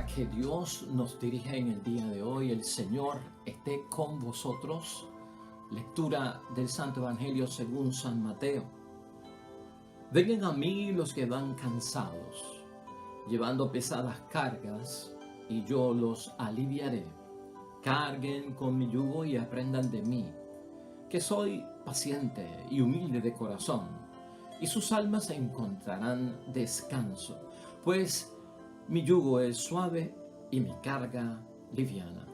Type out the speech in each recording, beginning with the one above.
para que Dios nos dirija en el día de hoy. El Señor esté con vosotros. Lectura del Santo Evangelio según San Mateo. Vengan a mí los que van cansados, llevando pesadas cargas, y yo los aliviaré. Carguen con mi yugo y aprendan de mí, que soy paciente y humilde de corazón, y sus almas encontrarán descanso, pues mi yugo es suave y mi carga liviana.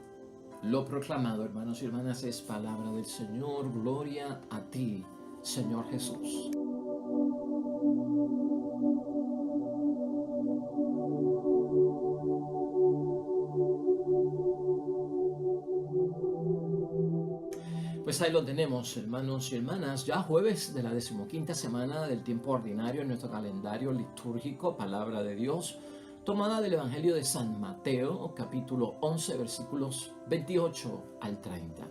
Lo proclamado, hermanos y hermanas, es palabra del Señor. Gloria a ti, Señor Jesús. Pues ahí lo tenemos, hermanos y hermanas, ya jueves de la 15ª semana del tiempo ordinario en nuestro calendario litúrgico, palabra de Dios, tomada del Evangelio de San Mateo, capítulo 11, versículos 28 al 30.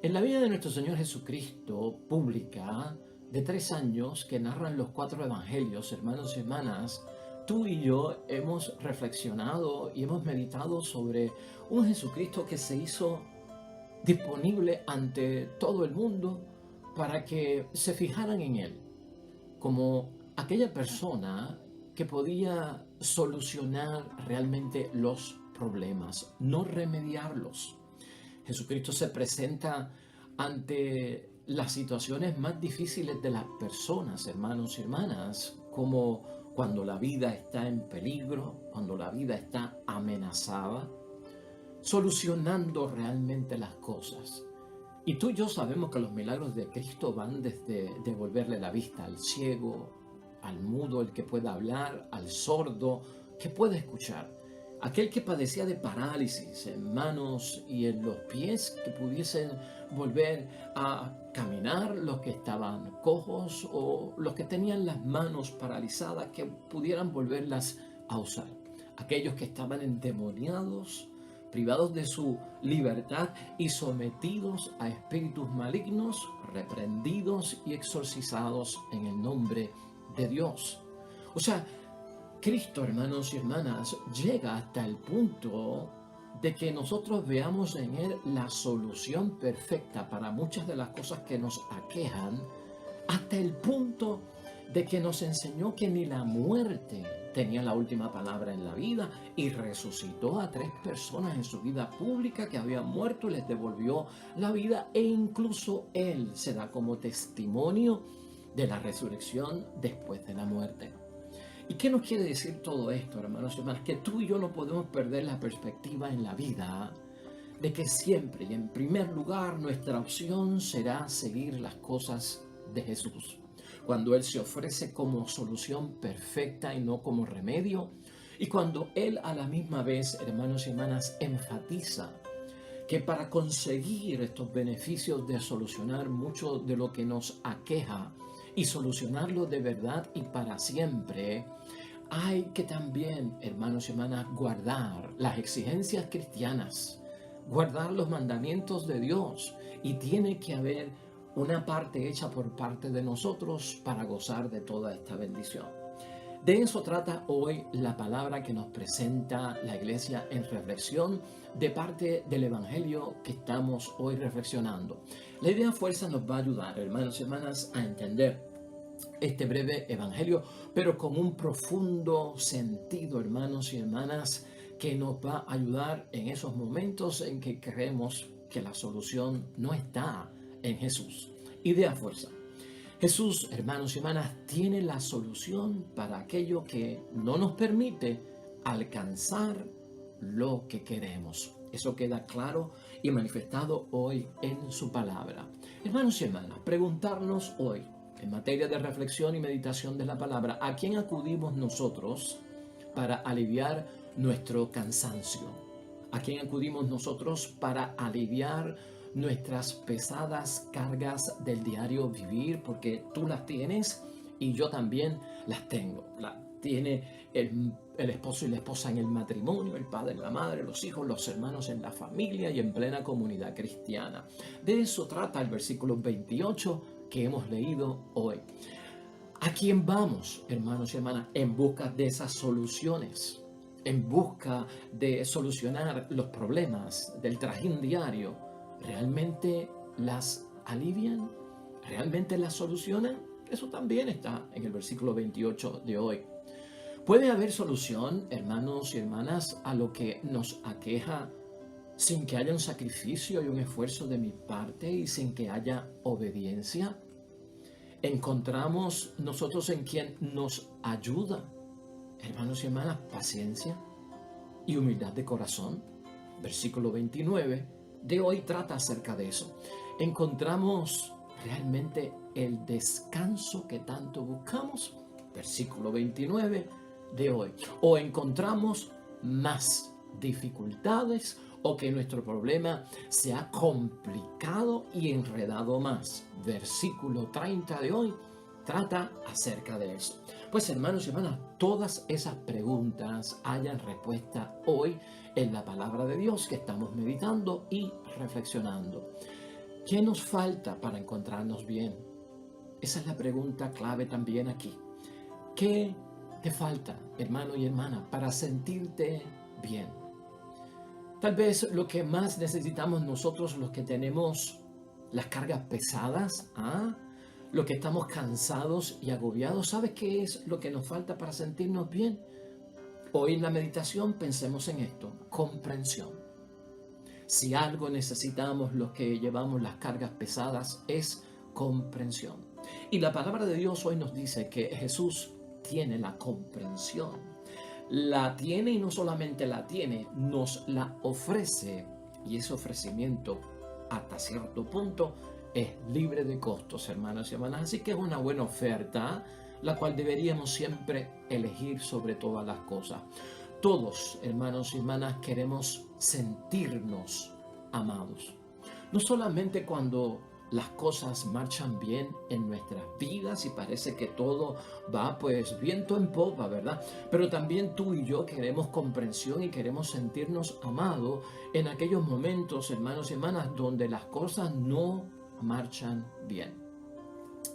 En la vida de nuestro Señor Jesucristo, pública, de 3 años, que narran los 4 evangelios, hermanos y hermanas, tú y yo hemos reflexionado y hemos meditado sobre un Jesucristo que se hizo disponible ante todo el mundo para que se fijaran en Él como aquella persona que podía solucionar realmente los problemas, no remediarlos. Jesucristo se presenta ante las situaciones más difíciles de las personas, hermanos y hermanas, como cuando la vida está en peligro, cuando la vida está amenazada, solucionando realmente las cosas. Y tú y yo sabemos que los milagros de Cristo van desde devolverle la vista al ciego, al mudo, el que pueda hablar, al sordo, que pueda escuchar, aquel que padecía de parálisis en manos y en los pies, que pudiesen volver a caminar, los que estaban cojos o los que tenían las manos paralizadas, que pudieran volverlas a usar, aquellos que estaban endemoniados, privados de su libertad y sometidos a espíritus malignos, reprendidos y exorcizados en el nombre de Dios. O sea, Cristo, hermanos y hermanas, llega hasta el punto de que nosotros veamos en Él la solución perfecta para muchas de las cosas que nos aquejan, hasta el punto de que nos enseñó que ni la muerte tenía la última palabra en la vida, y resucitó a 3 personas en su vida pública que habían muerto y les devolvió la vida, e incluso Él se da como testimonio de la resurrección después de la muerte. ¿Y qué nos quiere decir todo esto, hermanos y hermanas? Que tú y yo no podemos perder la perspectiva en la vida de que siempre y en primer lugar nuestra opción será seguir las cosas de Jesús. Cuando Él se ofrece como solución perfecta y no como remedio, y cuando Él a la misma vez, hermanos y hermanas, enfatiza que para conseguir estos beneficios de solucionar mucho de lo que nos aqueja y solucionarlo de verdad y para siempre, hay que también, hermanos y hermanas, guardar las exigencias cristianas, guardar los mandamientos de Dios, y tiene que haber una parte hecha por parte de nosotros para gozar de toda esta bendición. De eso trata hoy la palabra que nos presenta la Iglesia en reflexión de parte del Evangelio que estamos hoy reflexionando. La idea fuerza nos va a ayudar, hermanos y hermanas, a entender este breve Evangelio, pero con un profundo sentido, hermanos y hermanas, que nos va a ayudar en esos momentos en que creemos que la solución no está en Jesús. Idea fuerza. Jesús, hermanos y hermanas, tiene la solución para aquello que no nos permite alcanzar lo que queremos. Eso queda claro y manifestado hoy en su palabra. Hermanos y hermanas, preguntarnos hoy, en materia de reflexión y meditación de la palabra, ¿a quién acudimos nosotros para aliviar nuestro cansancio? ¿A quién acudimos nosotros para aliviar nuestras pesadas cargas del diario vivir? Porque tú las tienes y yo también las tengo. La tiene el esposo y la esposa en el matrimonio, el padre, la madre, los hijos, los hermanos en la familia y en plena comunidad cristiana. De eso trata el versículo 28 que hemos leído hoy. ¿A quién vamos, hermanos y hermanas, en busca de esas soluciones? en busca de solucionar los problemas del trajín diario, ¿realmente las alivian? ¿Realmente las solucionan? Eso también está en el versículo 28 de hoy. ¿Puede haber solución, hermanos y hermanas, a lo que nos aqueja sin que haya un sacrificio y un esfuerzo de mi parte y sin que haya obediencia? ¿Encontramos nosotros en quien nos ayuda, hermanos y hermanas, paciencia y humildad de corazón? Versículo 29 de hoy trata acerca de eso. ¿Encontramos realmente el descanso que tanto buscamos? Versículo 29 de hoy. ¿O encontramos más dificultades o que nuestro problema se ha complicado y enredado más? Versículo 30 de hoy trata acerca de eso. Pues hermanos y hermanas, todas esas preguntas hayan respuesta hoy en la palabra de Dios que estamos meditando y reflexionando. ¿Qué nos falta para encontrarnos bien? Esa es la pregunta clave también aquí. ¿Qué te falta, hermano y hermana, para sentirte bien? Tal vez lo que más necesitamos nosotros, los que tenemos las cargas pesadas, los que estamos cansados y agobiados, ¿sabes qué es lo que nos falta para sentirnos bien? Hoy en la meditación pensemos en esto: comprensión. Si algo necesitamos los que llevamos las cargas pesadas es comprensión. Y la palabra de Dios hoy nos dice que Jesús tiene la comprensión. La tiene, y no solamente la tiene, nos la ofrece. Y ese ofrecimiento, hasta cierto punto, es libre de costos, hermanos y hermanas. Así que es una buena oferta, la cual deberíamos siempre elegir sobre todas las cosas. Todos, hermanos y hermanas, queremos sentirnos amados. No solamente cuando las cosas marchan bien en nuestras vidas y parece que todo va pues viento en popa, ¿verdad? Pero también tú y yo queremos comprensión y queremos sentirnos amados en aquellos momentos, hermanos y hermanas, donde las cosas no marchan bien.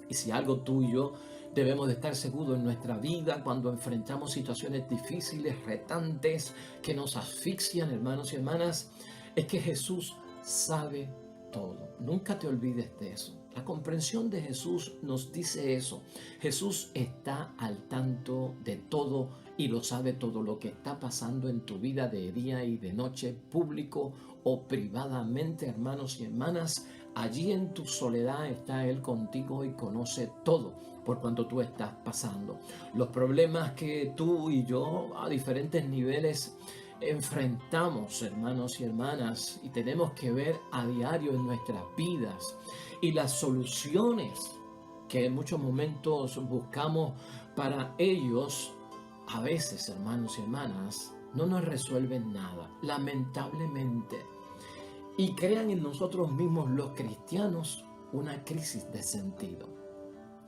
Y si algo tú y yo debemos de estar seguros en nuestra vida cuando enfrentamos situaciones difíciles, retantes, que nos asfixian, hermanos y hermanas, es que Jesús sabe todo. Nunca te olvides de eso. La comprensión de Jesús nos dice eso. Jesús está al tanto de todo y lo sabe todo lo que está pasando en tu vida de día y de noche, público o privadamente, hermanos y hermanas. Allí en tu soledad está Él contigo y conoce todo por cuanto tú estás pasando. Los problemas que tú y yo a diferentes niveles enfrentamos, hermanos y hermanas, y tenemos que ver a diario en nuestras vidas, y las soluciones que en muchos momentos buscamos para ellos, a veces, hermanos y hermanas, no nos resuelven nada, lamentablemente. Y crean en nosotros mismos, los cristianos, una crisis de sentido.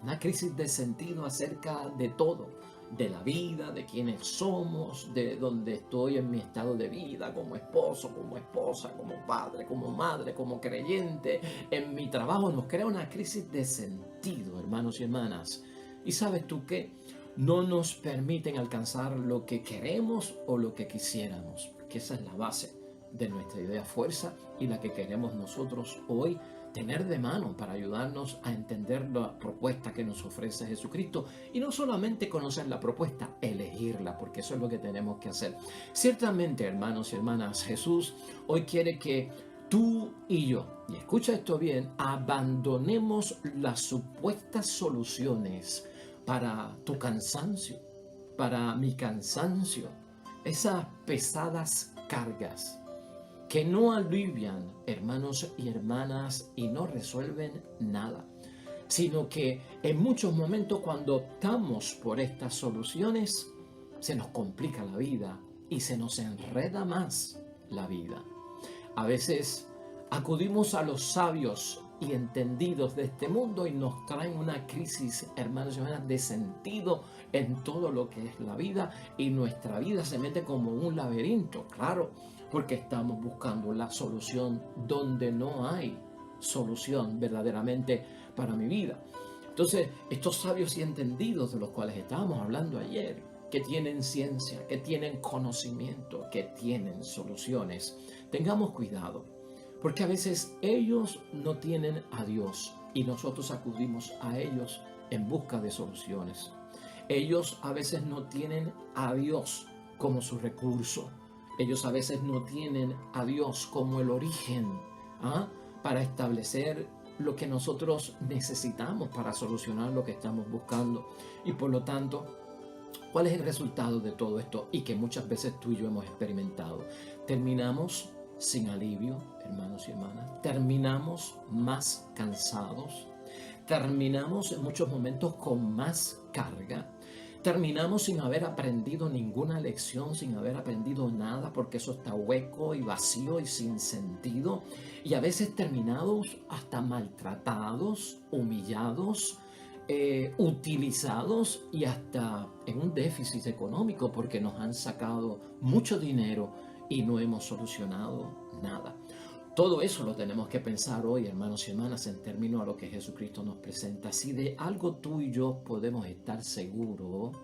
Una crisis de sentido acerca de todo, de la vida, de quiénes somos, de dónde estoy en mi estado de vida, como esposo, como esposa, como padre, como madre, como creyente, en mi trabajo. Nos crea una crisis de sentido, hermanos y hermanas. ¿Y sabes tú qué? No nos permiten alcanzar lo que queremos o lo que quisiéramos, porque esa es la base de nuestra idea fuerza y la que queremos nosotros hoy tener de mano para ayudarnos a entender la propuesta que nos ofrece Jesucristo, y no solamente conocer la propuesta, elegirla, porque eso es lo que tenemos que hacer. Ciertamente, hermanos y hermanas, Jesús hoy quiere que tú y yo, y escucha esto bien, abandonemos las supuestas soluciones para tu cansancio, para mi cansancio, esas pesadas cargas que no alivian, hermanos y hermanas, y no resuelven nada, sino que en muchos momentos cuando optamos por estas soluciones, se nos complica la vida y se nos enreda más la vida. A veces acudimos a los sabios y entendidos de este mundo y nos traen una crisis, hermanos y hermanas, de sentido en todo lo que es la vida, y nuestra vida se mete como un laberinto, claro, porque estamos buscando la solución donde no hay solución verdaderamente para mi vida. Entonces, estos sabios y entendidos de los cuales estábamos hablando ayer, que tienen ciencia, que tienen conocimiento, que tienen soluciones. Tengamos cuidado, porque a veces ellos no tienen a Dios y nosotros acudimos a ellos en busca de soluciones. Ellos a veces no tienen a Dios como su recurso. Ellos a veces no tienen a Dios como el origen, para establecer lo que nosotros necesitamos para solucionar lo que estamos buscando. Y por lo tanto, ¿cuál es el resultado de todo esto? Y que muchas veces tú y yo hemos experimentado. Terminamos sin alivio, hermanos y hermanas. Terminamos más cansados. Terminamos en muchos momentos con más carga. Terminamos sin haber aprendido ninguna lección, sin haber aprendido nada, porque eso está hueco y vacío y sin sentido. Y a veces terminados hasta maltratados, humillados, utilizados y hasta en un déficit económico porque nos han sacado mucho dinero y no hemos solucionado nada. Todo eso lo tenemos que pensar hoy, hermanos y hermanas, en términos a lo que Jesucristo nos presenta. Si de algo tú y yo podemos estar seguros,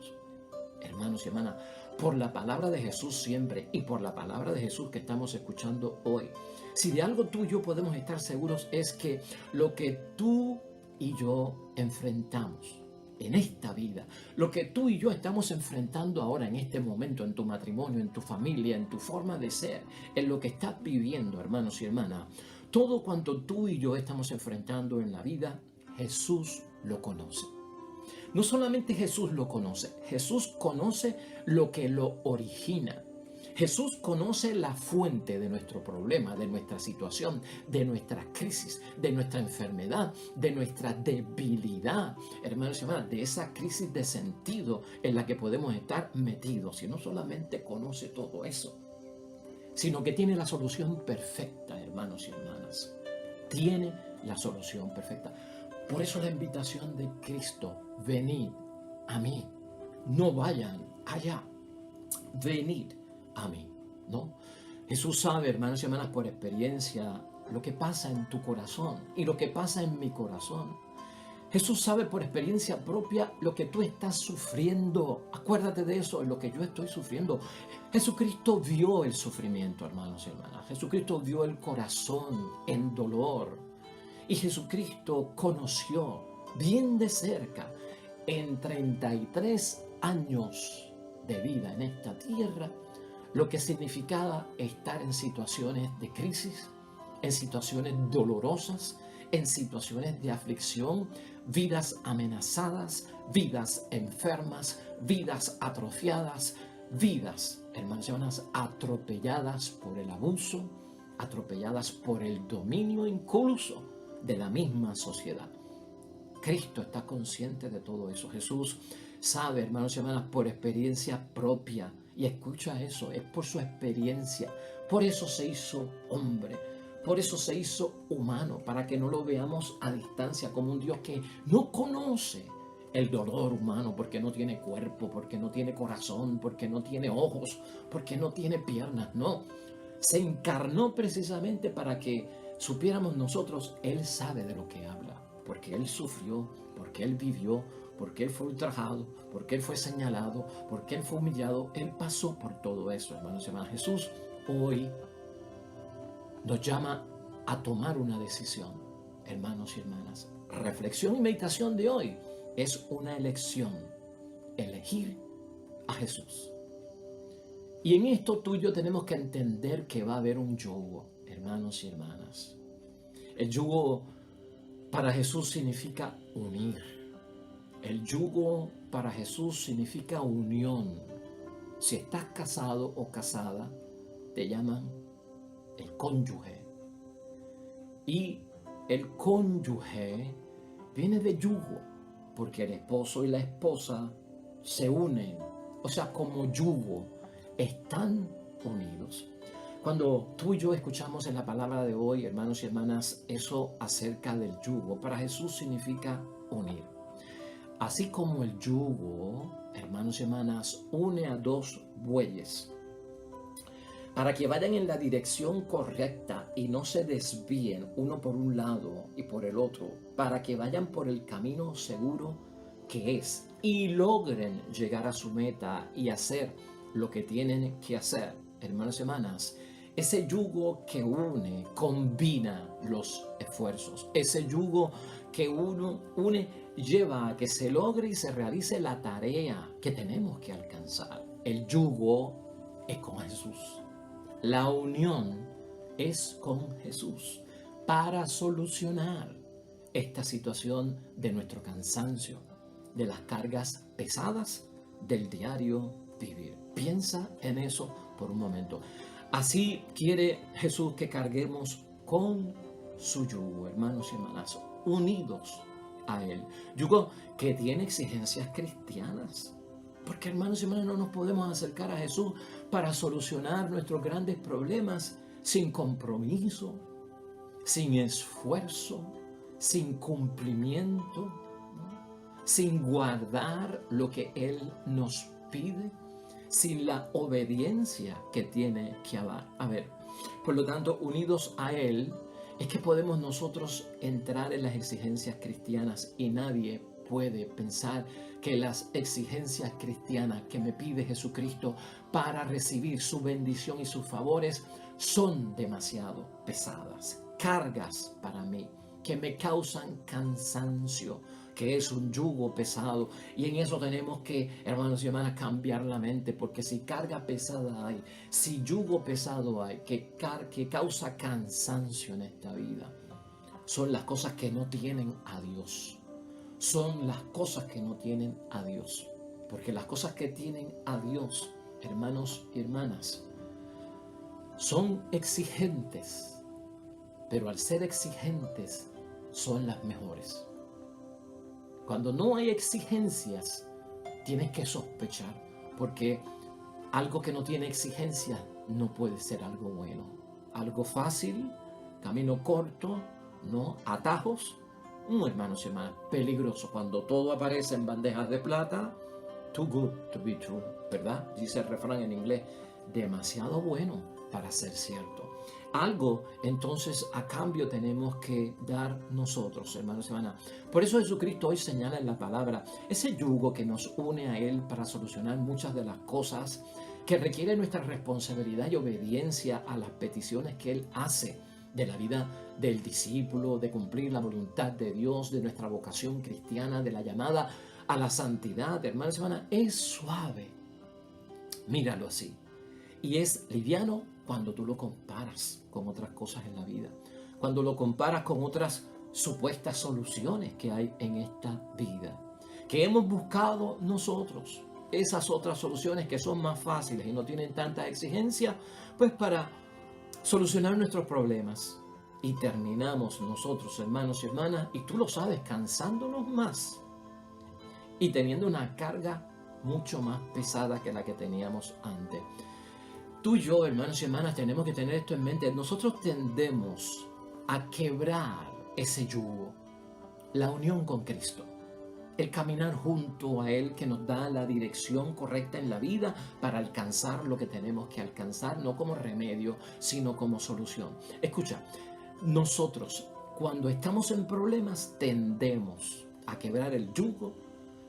hermanos y hermanas, por la palabra de Jesús siempre y por la palabra de Jesús que estamos escuchando hoy, si de algo tú y yo podemos estar seguros es que lo que tú y yo enfrentamos en esta vida, lo que tú y yo estamos enfrentando ahora en este momento, en tu matrimonio, en tu familia, en tu forma de ser, en lo que estás viviendo, hermanos y hermanas, todo cuanto tú y yo estamos enfrentando en la vida, Jesús lo conoce. No solamente Jesús lo conoce, Jesús conoce lo que lo origina. Jesús conoce la fuente de nuestro problema, de nuestra situación, de nuestra crisis, de nuestra enfermedad, de nuestra debilidad, hermanos y hermanas, de esa crisis de sentido en la que podemos estar metidos. Y no solamente conoce todo eso, sino que tiene la solución perfecta, hermanos y hermanas. Tiene la solución perfecta. Por eso la invitación de Cristo, venid a mí, no vayan allá, venid a mí, ¿no? Jesús sabe, hermanos y hermanas, por experiencia, lo que pasa en tu corazón y lo que pasa en mi corazón. Jesús sabe por experiencia propia lo que tú estás sufriendo. Acuérdate de eso, en lo que yo estoy sufriendo. Jesucristo vio el sufrimiento, hermanos y hermanas. Jesucristo vio el corazón en dolor. Y Jesucristo conoció bien de cerca, en 33 años de vida en esta tierra, lo que significaba estar en situaciones de crisis, en situaciones dolorosas, en situaciones de aflicción, vidas amenazadas, vidas enfermas, vidas atrofiadas, vidas, hermanos y hermanas, atropelladas por el abuso, atropelladas por el dominio incluso de la misma sociedad. Cristo está consciente de todo eso. Jesús sabe, hermanos y hermanas, por experiencia propia. Y escucha eso, es por su experiencia. Por eso se hizo hombre. Por eso se hizo humano, para que no lo veamos a distancia como un Dios que no conoce el dolor humano, porque no tiene cuerpo, porque no tiene corazón, porque no tiene ojos, porque no tiene piernas. No, se encarnó precisamente para que supiéramos nosotros, Él sabe de lo que habla, porque Él sufrió, porque Él vivió, porque Él fue ultrajado, porque Él fue señalado, porque Él fue humillado. Él pasó por todo eso, hermanos y hermanas. Jesús hoy nos llama a tomar una decisión, hermanos y hermanas. Reflexión y meditación de hoy es una elección, elegir a Jesús. Y en esto tú y yo tenemos que entender que va a haber un yugo, hermanos y hermanas. El yugo para Jesús significa unir. El yugo para Jesús significa unión. Si estás casado o casada, te llaman el cónyuge. Y el cónyuge viene de yugo, porque el esposo y la esposa se unen. O sea, como yugo, están unidos. Cuando tú y yo escuchamos en la palabra de hoy, hermanos y hermanas, eso acerca del yugo, para Jesús significa unir. Así como el yugo, hermanos y hermanas, une a dos bueyes para que vayan en la dirección correcta y no se desvíen uno por un lado y por el otro, para que vayan por el camino seguro, que es y logren llegar a su meta y hacer lo que tienen que hacer, hermanos y hermanas, ese yugo que une, combina los esfuerzos. Ese yugo que une, lleva a que se logre y se realice la tarea que tenemos que alcanzar. El yugo es con Jesús. La unión es con Jesús para solucionar esta situación de nuestro cansancio, de las cargas pesadas del diario vivir. Piensa en eso por un momento. Así quiere Jesús que carguemos con su yugo, hermanos y hermanas, unidos a Él. Yugo que tiene exigencias cristianas. Porque, hermanos y hermanas, no nos podemos acercar a Jesús para solucionar nuestros grandes problemas sin compromiso, sin esfuerzo, sin cumplimiento, ¿no? Sin guardar lo que Él nos pide, sin la obediencia que tiene que haber. Por lo tanto, unidos a Él, es que podemos nosotros entrar en las exigencias cristianas y nadie puede pensar que las exigencias cristianas que me pide Jesucristo para recibir su bendición y sus favores son demasiado pesadas, cargas para mí, que me causan cansancio, que es un yugo pesado. Y en eso tenemos que, hermanos y hermanas, cambiar la mente, porque si carga pesada hay, si yugo pesado hay, que causa cansancio en esta vida, son las cosas que no tienen a Dios. Son las cosas que no tienen a Dios. Porque las cosas que tienen a Dios, hermanos y hermanas, son exigentes, pero al ser exigentes son las mejores. Cuando no hay exigencias, tienes que sospechar, porque algo que no tiene exigencias no puede ser algo bueno. Algo fácil, camino corto, no atajos, hermanos y hermanas, peligroso. Cuando todo aparece en bandejas de plata, too good to be true, ¿verdad? Dice el refrán en inglés, demasiado bueno para ser cierto. Algo, entonces, a cambio tenemos que dar nosotros, hermanos y hermanas. Por eso Jesucristo hoy señala en la palabra ese yugo que nos une a Él para solucionar muchas de las cosas que requieren nuestra responsabilidad y obediencia a las peticiones que Él hace de la vida del discípulo, de cumplir la voluntad de Dios, de nuestra vocación cristiana, de la llamada a la santidad, hermanos y hermanas. Es suave, míralo así, y es liviano cuando tú lo comparas con otras cosas en la vida, cuando lo comparas con otras supuestas soluciones que hay en esta vida, que hemos buscado nosotros, esas otras soluciones que son más fáciles y no tienen tanta exigencia, pues para solucionar nuestros problemas. Y terminamos nosotros, hermanos y hermanas, y tú lo sabes, cansándonos más y teniendo una carga mucho más pesada que la que teníamos antes. Tú y yo, hermanos y hermanas, tenemos que tener esto en mente. Nosotros tendemos a quebrar ese yugo, la unión con Cristo, el caminar junto a Él que nos da la dirección correcta en la vida para alcanzar lo que tenemos que alcanzar, no como remedio, sino como solución. Escucha, nosotros cuando estamos en problemas tendemos a quebrar el yugo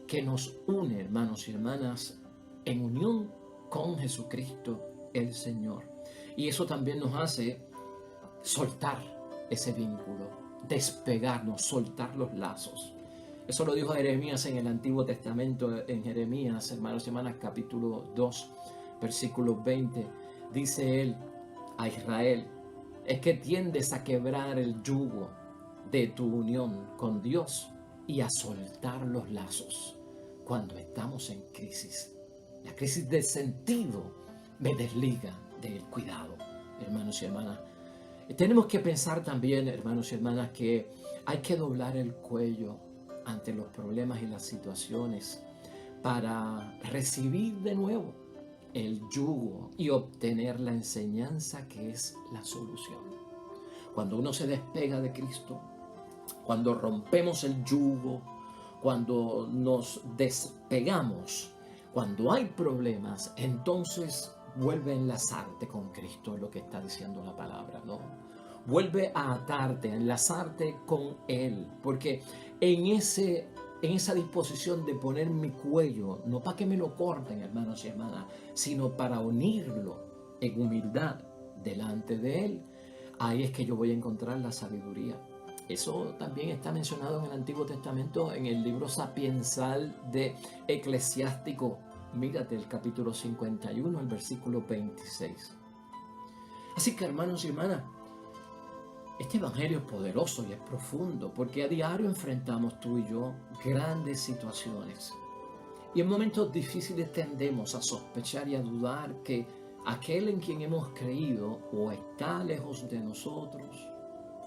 que nos une, hermanos y hermanas, en unión con Jesucristo el Señor. Y eso también nos hace soltar ese vínculo, despegarnos, soltar los lazos. Eso lo dijo Jeremías en el Antiguo Testamento, en Jeremías, hermanos y hermanas, capítulo 2, versículo 20. Dice él a Israel, es que tiendes a quebrar el yugo de tu unión con Dios y a soltar los lazos cuando estamos en crisis. La crisis de sentido me desliga del cuidado, hermanos y hermanas. Tenemos que pensar también, hermanos y hermanas, que hay que doblar el cuello ante los problemas y las situaciones para recibir de nuevo el yugo y obtener la enseñanza que es la solución. Cuando uno se despega de Cristo, cuando rompemos el yugo, cuando nos despegamos, cuando hay problemas, entonces vuelve a enlazarte con Cristo, es lo que está diciendo la palabra, ¿no? Vuelve a atarte, a enlazarte con Él, porque en ese en esa disposición de poner mi cuello, no para que me lo corten, hermanos y hermanas, sino para unirlo en humildad delante de Él, ahí es que yo voy a encontrar la sabiduría. Eso también está mencionado en el Antiguo Testamento, en el libro sapiensal de Eclesiástico. Mírate el capítulo 51, el versículo 26. Así que, hermanos y hermanas, este evangelio es poderoso y es profundo, porque a diario enfrentamos tú y yo grandes situaciones. Y en momentos difíciles tendemos a sospechar y a dudar que aquel en quien hemos creído o está lejos de nosotros,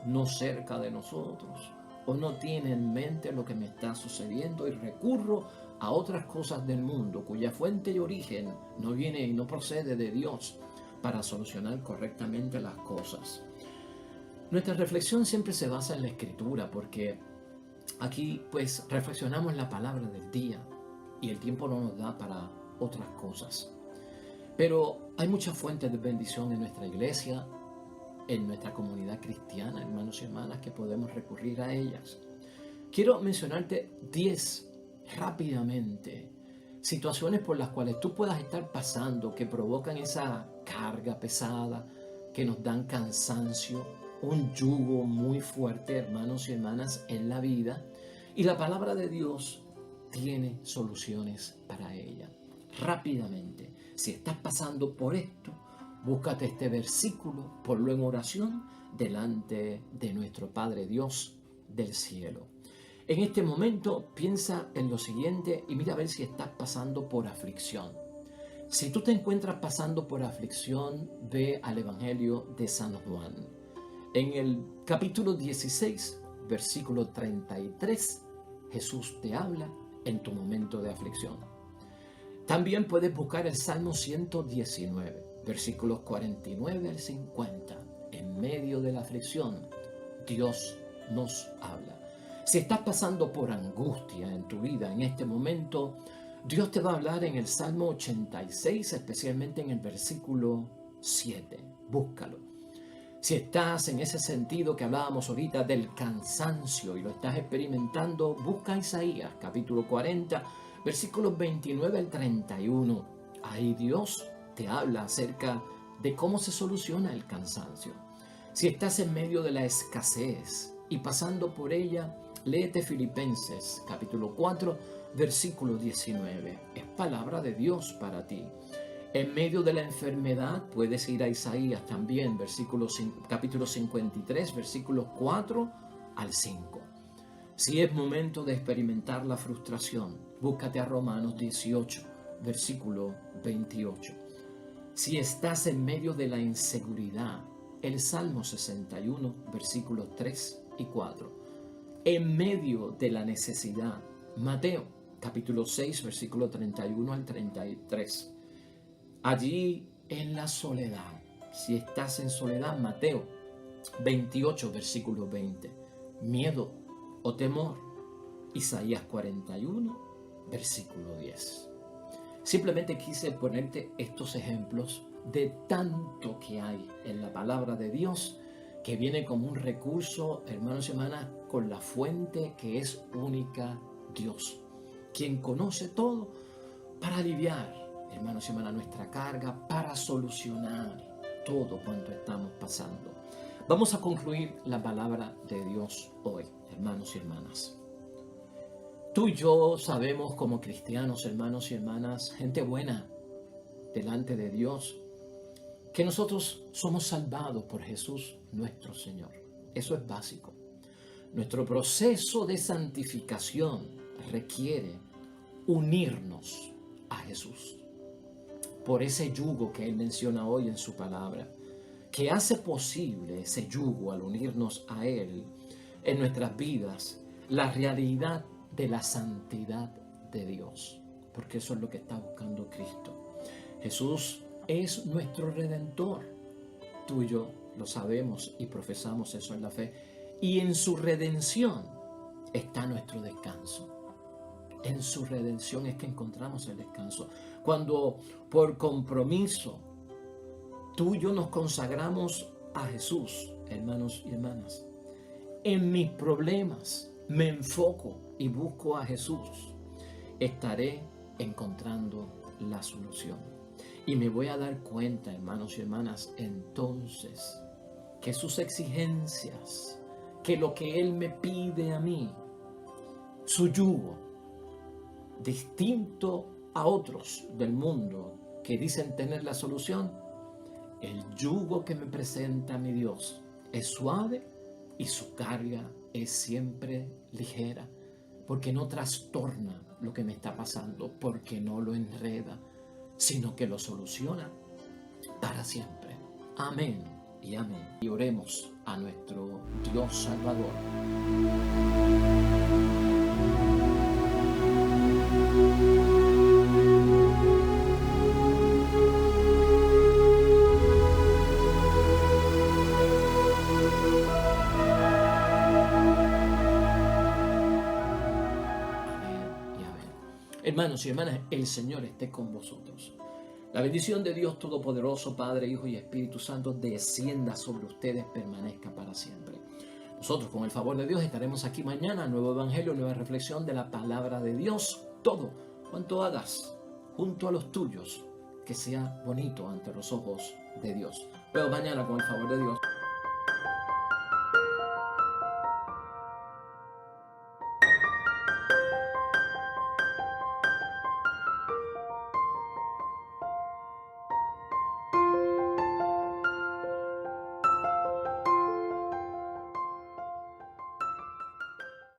no cerca de nosotros, o no tiene en mente lo que me está sucediendo, y recurro a otras cosas del mundo cuya fuente y origen no viene y no procede de Dios para solucionar correctamente las cosas. Nuestra reflexión siempre se basa en la Escritura, porque aquí pues reflexionamos la palabra del día y el tiempo no nos da para otras cosas. Pero hay muchas fuentes de bendición en nuestra iglesia, en nuestra comunidad cristiana, hermanos y hermanas, que podemos recurrir a ellas. Quiero mencionarte 10 rápidamente situaciones por las cuales tú puedas estar pasando, que provocan esa carga pesada, que nos dan cansancio, un yugo muy fuerte, hermanos y hermanas, en la vida. Y la palabra de Dios tiene soluciones para ella. Rápidamente, si estás pasando por esto, búscate este versículo, ponlo en oración delante de nuestro Padre Dios del cielo. En este momento piensa en lo siguiente y mira a ver si estás pasando por aflicción. Si tú te encuentras pasando por aflicción, ve al Evangelio de San Juan. En el capítulo 16, versículo 33, Jesús te habla en tu momento de aflicción. También puedes buscar el Salmo 119, versículos 49 al 50. En medio de la aflicción, Dios nos habla. Si estás pasando por angustia en tu vida en este momento, Dios te va a hablar en el Salmo 86, especialmente en el versículo 7. Búscalo. Si estás en ese sentido que hablábamos ahorita del cansancio y lo estás experimentando, busca Isaías, capítulo 40, versículos 29 al 31. Ahí Dios te habla acerca de cómo se soluciona el cansancio. Si estás en medio de la escasez y pasando por ella, léete Filipenses, capítulo 4, versículo 19. Es palabra de Dios para ti. En medio de la enfermedad puedes ir a Isaías también, capítulo 53, versículos 4 al 5. Si es momento de experimentar la frustración, búscate a Romanos 18, versículo 28. Si estás en medio de la inseguridad, el Salmo 61, versículos 3 y 4. En medio de la necesidad, Mateo, capítulo 6, versículo 31 al 33. Allí en la soledad, si estás en soledad, Mateo 28, versículo 20. Miedo o temor, Isaías 41, versículo 10. Simplemente quise ponerte estos ejemplos de tanto que hay en la palabra de Dios, que viene como un recurso, hermanos y hermanas, con la fuente que es única, Dios, quien conoce todo para aliviar, hermanos y hermanas, nuestra carga, para solucionar todo cuanto estamos pasando. Vamos a concluir la palabra de Dios hoy, hermanos y hermanas. Tú y yo sabemos como cristianos, hermanos y hermanas, gente buena delante de Dios, que nosotros somos salvados por Jesús nuestro Señor. Eso es básico. Nuestro proceso de santificación requiere unirnos a Jesús por ese yugo que Él menciona hoy en su palabra, que hace posible ese yugo al unirnos a Él en nuestras vidas, la realidad de la santidad de Dios, porque eso es lo que está buscando Cristo. Jesús es nuestro Redentor. Tú y yo lo sabemos y profesamos eso en la fe. Y en su redención está nuestro descanso. En su redención es que encontramos el descanso. Cuando por compromiso tú y yo nos consagramos a Jesús, hermanos y hermanas, en mis problemas me enfoco y busco a Jesús, estaré encontrando la solución. Y me voy a dar cuenta, hermanos y hermanas, entonces, que sus exigencias, que lo que Él me pide a mí, su yugo, distinto a otros del mundo que dicen tener la solución, el yugo que me presenta mi Dios es suave y su carga es siempre ligera, porque no trastorna lo que me está pasando, porque no lo enreda, sino que lo soluciona para siempre. Amén y amén. Y oremos a nuestro Dios Salvador. Hermanos y hermanas, el Señor esté con vosotros. La bendición de Dios Todopoderoso, Padre, Hijo y Espíritu Santo, descienda sobre ustedes, permanezca para siempre. Nosotros, con el favor de Dios, estaremos aquí mañana. Nuevo Evangelio, nueva reflexión de la palabra de Dios. Todo cuanto hagas junto a los tuyos, que sea bonito ante los ojos de Dios. Pero mañana, con el favor de Dios.